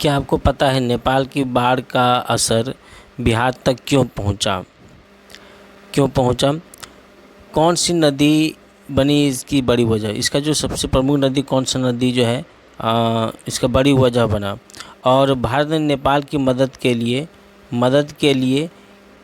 क्या आपको पता है नेपाल की बाढ़ का असर बिहार तक क्यों पहुंचा? कौन सी नदी बनी इसकी बड़ी वजह? इसका जो सबसे प्रमुख नदी कौन सा नदी जो है इसका बड़ी वजह बना? और भारत ने नेपाल की मदद के लिए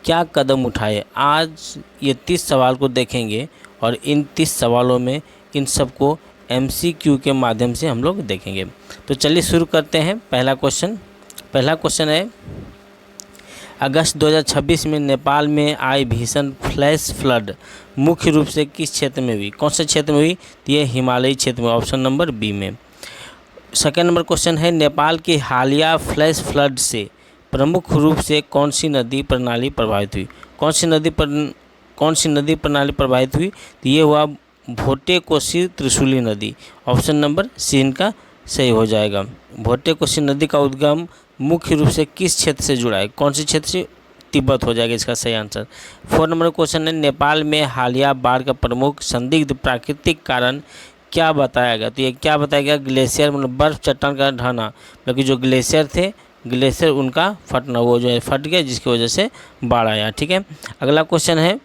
क्या कदम उठाए? आज ये 30 सवाल को देखेंगे और इन 30 सवालों में इन सबको MCQ के माध्यम से हम लोग देखेंगे। तो चलिए शुरू करते हैं। पहला क्वेश्चन है, अगस्त 2026 में नेपाल में आई भीषण फ्लैश फ्लड मुख्य रूप से किस क्षेत्र में हुई? कौन से क्षेत्र में हुई? तो ये हिमालयी क्षेत्र में, ऑप्शन नंबर बी में। सेकेंड नंबर क्वेश्चन है, नेपाल की हालिया फ्लैश फ्लड से प्रमुख रूप से कौन सी नदी प्रणाली प्रभावित हुई? कौन सी नदी प्रणाली प्रभावित हुई? तो ये हुआ भोटे कोसी त्रिशूली नदी, ऑप्शन नंबर सी इनका सही हो जाएगा। भोटे कोसी नदी का उद्गम मुख्य रूप से किस क्षेत्र से जुड़ा है? कौन से क्षेत्र से? तिब्बत हो जाएगा इसका सही आंसर। 4 नंबर क्वेश्चन है, नेपाल में हालिया बाढ़ का प्रमुख संदिग्ध प्राकृतिक कारण क्या बताया गया? तो ये क्या बताया गया? ग्लेशियर, मतलब बर्फ चट्टान का ढहना, मतलब कि जो ग्लेशियर उनका फटना, वो जो है फट गया जिसकी वजह से बाढ़ आया। ठीक है, अगला क्वेश्चन है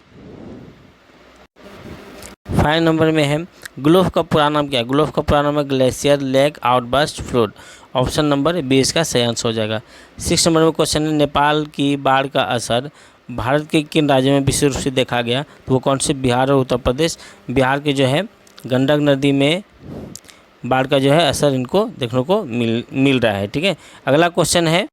5 नंबर में है, ग्लोफ का पूरा नाम क्या है? ग्लोफ का पूरा नाम है glacier lake outburst flood, option number B इसका सही आंसर हो जाएगा। 6 नंबर में क्वेश्चन है, नेपाल की बाढ़ का असर भारत के किन राज्यों में विशेष रूप से देखा गया? तो वो कौन से? बिहार और उत्तर प्रदेश। बिहार के जो है गंडक नदी में बाढ़ का जो है असर इनको देखने को मिल रहा है। ठीक है, अगला क्वेश्चन है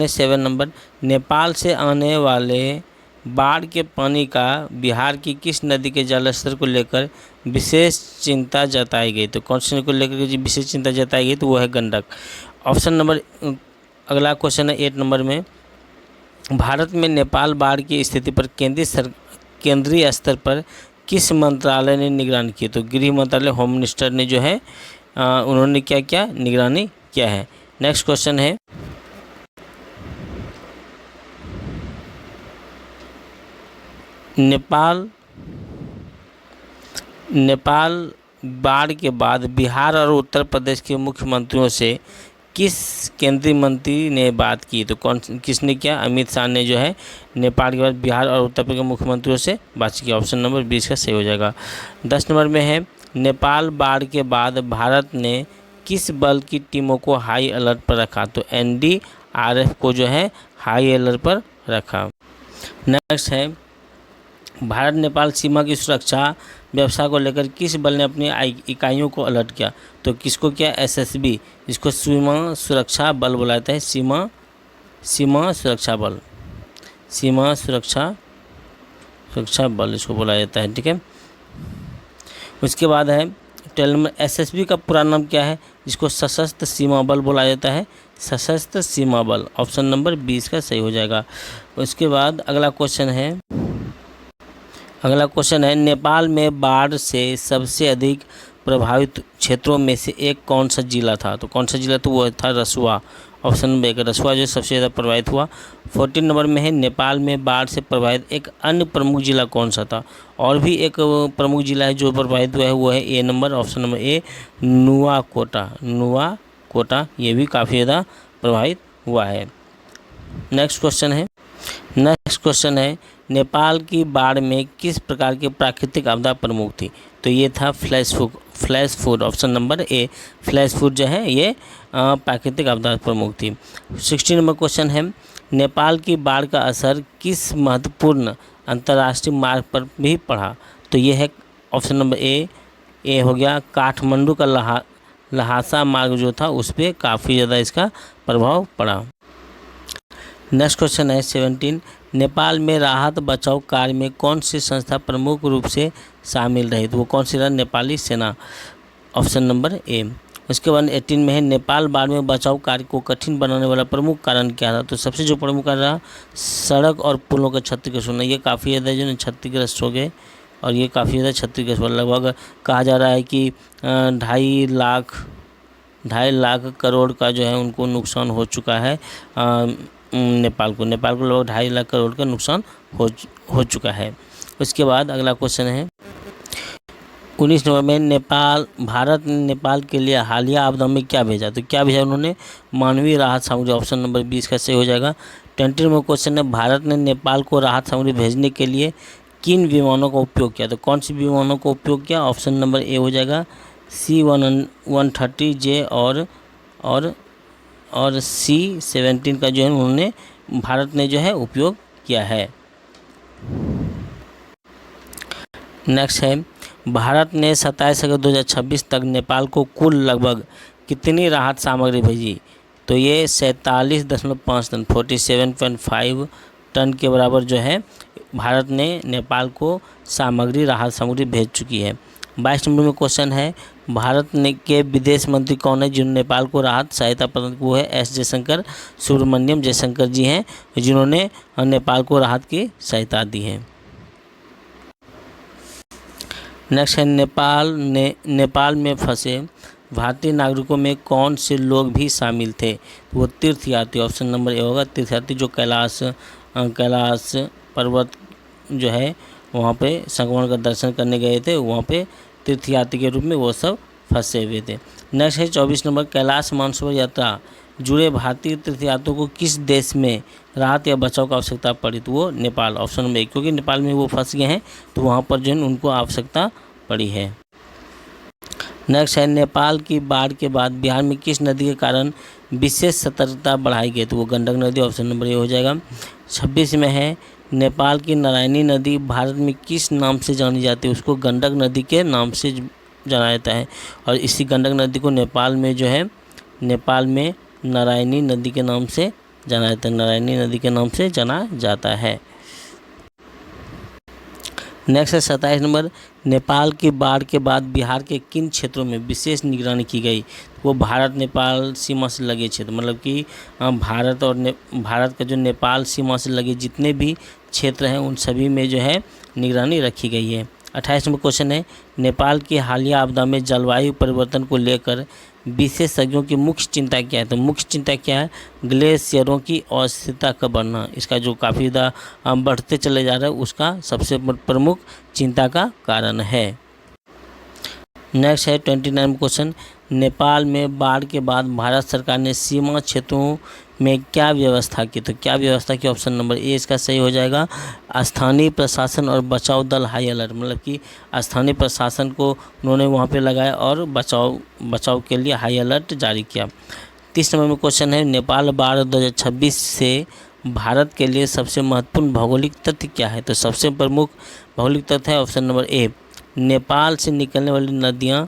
7 नंबर, नेपाल से आने वाले बाढ़ के पानी का बिहार की किस नदी के जलस्तर को लेकर विशेष चिंता जताई गई? तो कौन सी नदी को लेकर जो विशेष चिंता जताई गई? तो वो है गंडक, ऑप्शन नंबर। अगला क्वेश्चन है 8 नंबर में, भारत में नेपाल बाढ़ की स्थिति पर केंद्रीय स्तर पर किस मंत्रालय ने निगरानी की? तो गृह मंत्रालय, होम मिनिस्टर ने जो है उन्होंने क्या निगरानी किया है। नेक्स्ट क्वेश्चन है, नेपाल बाढ़ के बाद बिहार और उत्तर प्रदेश के मुख्यमंत्रियों से किस केंद्रीय मंत्री ने बात की? तो किसने किया? अमित शाह ने जो है नेपाल के बाद बिहार और उत्तर प्रदेश के मुख्यमंत्रियों से बात की, ऑप्शन नंबर 20 का सही हो जाएगा। 10 नंबर में है, नेपाल बाढ़ के बाद भारत ने किस बल की टीमों को हाई अलर्ट पर रखा? तो NDRF को जो है हाई अलर्ट पर रखा। नेक्स्ट है, भारत नेपाल सीमा की सुरक्षा व्यवस्था को लेकर किस बल ने अपनी इकाइयों को अलर्ट किया? तो किसको किया? SSB, जिसको सीमा सुरक्षा बल बोला जाता है, सीमा सुरक्षा बल इसको बोला जाता है। ठीक है, उसके बाद है 12 नंबर, SSB का पूरा नाम क्या है? जिसको सशस्त्र सीमा बल बोला जाता है, सशस्त्र सीमा बल, ऑप्शन नंबर 20 का सही हो जाएगा। उसके बाद अगला क्वेश्चन है, नेपाल में बाढ़ से सबसे अधिक प्रभावित क्षेत्रों में से एक कौन सा जिला था? तो कौन सा जिला? तो वो था रसुआ, ऑप्शन नंबर 1, रसुआ जो सबसे ज़्यादा प्रभावित हुआ। 14 नंबर में है, नेपाल में बाढ़ से प्रभावित एक अन्य प्रमुख जिला कौन सा था? और भी एक प्रमुख जिला है जो प्रभावित हुआ है, वो है A number, option number A, नुआकोटा, ये भी काफ़ी ज़्यादा प्रभावित हुआ है। नेक्स्ट क्वेश्चन है, नेपाल की बाढ़ में किस प्रकार की प्राकृतिक आपदा प्रमुख थी? तो ये था flash flood, option number A, flash flood जो है ये प्राकृतिक आपदा प्रमुख थी। 16 नंबर क्वेश्चन है, नेपाल की बाढ़ का असर किस महत्वपूर्ण अंतर्राष्ट्रीय मार्ग पर भी पड़ा? तो ये है ऑप्शन नंबर A हो गया, काठमांडू का लहासा मार्ग जो था उस पर काफ़ी ज़्यादा इसका प्रभाव पड़ा। नेक्स्ट क्वेश्चन है 17, नेपाल में राहत बचाव कार्य में कौन सी संस्था प्रमुख रूप से शामिल रही? तो वो कौन सी रहा? नेपाली सेना, ऑप्शन नंबर A। उसके बाद 18 में है, नेपाल बाढ़ में बचाव कार्य को कठिन बनाने वाला प्रमुख कारण क्या था? तो सबसे जो प्रमुख कारण रहा, सड़क और पुलों का क्षतिग्रस्त होना। ये काफ़ी ज़्यादा जो क्षतिग्रस्त हो गए और ये काफ़ी ज़्यादा क्षतिग्रस्त हुआ। लगभग कहा जा रहा है कि 2.5 लाख करोड़ का जो है उनको नुकसान हो चुका है। नेपाल को लगभग 2.5 लाख करोड़ का नुकसान हो चुका है। उसके बाद अगला क्वेश्चन है, 19 नंबर में भारत ने नेपाल के लिए हालिया आपदा में क्या भेजा, तो क्या भेजा उन्होंने, मानवीय राहत सामग्री। ऑप्शन नंबर 20 का सही हो जाएगा। 20 नंबर क्वेश्चन है, भारत ने नेपाल को राहत सामग्री भेजने के लिए किन विमानों का उपयोग किया, तो कौन सी विमानों का उपयोग किया। ऑप्शन नंबर ए हो जाएगा C-130J और C-17 का जो है उन्होंने भारत ने जो है उपयोग किया है। नेक्स्ट है, भारत ने 27 अगस्त 2026 तक नेपाल को कुल लगभग कितनी राहत सामग्री भेजी, तो ये 47.5 टन 47.5 टन के बराबर जो है भारत ने नेपाल को राहत सामग्री भेज चुकी है। 22 नंबर में क्वेश्चन है, भारत ने के विदेश मंत्री कौन है जिन्होंने नेपाल को राहत सहायता प्रदान की, वो है एस जयशंकर, सुब्रमण्यम जयशंकर जी हैं जिन्होंने नेपाल को राहत की सहायता दी है। नेक्स्ट है, नेपाल में फंसे भारतीय नागरिकों में कौन से लोग भी शामिल थे, वो तीर्थयात्री। ऑप्शन नंबर ए होगा, तीर्थयात्री जो कैलाश पर्वत जो है वहाँ पे संगमरमर का दर्शन करने गए थे, वहाँ पे तीर्थयात्री के रूप में वो सब फंसे हुए थे। नेक्स्ट है 24 नंबर, कैलाश मानसरोवर यात्रा जुड़े भारतीय तीर्थयात्रियों को किस देश में राहत या बचाव की आवश्यकता पड़ी, तो वो नेपाल। ऑप्शन नंबर 1, क्योंकि नेपाल में वो फंस गए हैं तो वहाँ पर जो है उनको आवश्यकता पड़ी है। नेक्स्ट है, नेपाल की बाढ़ के बाद बिहार में किस नदी के कारण विशेष सतर्कता बढ़ाई गई, तो वो गंडक नदी। ऑप्शन नंबर ए हो जाएगा। 26 में है, नेपाल की नारायणी नदी भारत में किस नाम से जानी जाती है, उसको गंडक नदी के नाम से जाना जाता है और इसी गंडक नदी को नेपाल में नारायणी नदी के नाम से जाना जाता है, नारायणी नदी के नाम से जाना जाता है। नेक्स्ट है 27 नंबर, नेपाल की बाढ़ के बाद बिहार के किन क्षेत्रों में विशेष निगरानी की गई, वो भारत नेपाल सीमा से लगे क्षेत्र, मतलब कि भारत का जो नेपाल सीमा से लगे जितने भी क्षेत्र हैं उन सभी में जो है निगरानी रखी गई है। 28 नंबर क्वेश्चन है, नेपाल की हालिया आपदा में जलवायु परिवर्तन को लेकर विशेषज्ञों की मुख्य चिंता क्या है, तो मुख्य चिंता क्या है, ग्लेशियरों की अस्थिरता का बढ़ना, इसका जो काफ़ी ज़्यादा बढ़ते चले जा रहा है उसका सबसे प्रमुख चिंता का कारण है। नेक्स्ट है 29 क्वेश्चन, नेपाल में बाढ़ के बाद भारत सरकार ने सीमा क्षेत्रों में क्या व्यवस्था की, तो क्या व्यवस्था की। ऑप्शन नंबर ए इसका सही हो जाएगा। स्थानीय प्रशासन और बचाव दल हाई अलर्ट, मतलब कि स्थानीय प्रशासन को उन्होंने वहाँ पे लगाया और बचाव के लिए हाई अलर्ट जारी किया। 30 नंबर में क्वेश्चन है, नेपाल बाढ़ 2026 से भारत के लिए सबसे महत्वपूर्ण भौगोलिक तथ्य क्या है, तो सबसे प्रमुख भौगोलिक तथ्य है ऑप्शन नंबर ए, नेपाल से निकलने वाली नदियाँ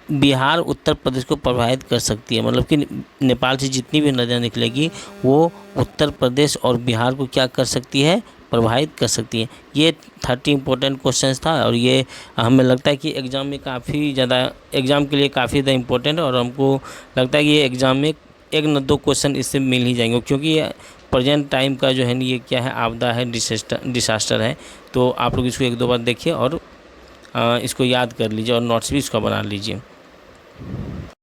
बिहार उत्तर प्रदेश को प्रभावित कर सकती है, मतलब कि नेपाल से जितनी भी नदियाँ निकलेगी वो उत्तर प्रदेश और बिहार को क्या कर सकती है, प्रभावित कर सकती है। ये 30 इंपॉर्टेंट क्वेश्चंस था और ये हमें लगता है कि एग्ज़ाम में काफ़ी ज़्यादा एग्ज़ाम के लिए काफ़ी ज़्यादा इंपॉर्टेंट है और हमको लगता है कि ये एग्ज़ाम में 1 न 2 क्वेश्चन इससे मिल ही जाएंगे, क्योंकि ये प्रेजेंट टाइम का जो है ये क्या है, आपदा है, डिसास्टर है। तो आप लोग इसको 1-2 बार देखिए और इसको याद कर लीजिए और नोट्स भी इसका बना लीजिए।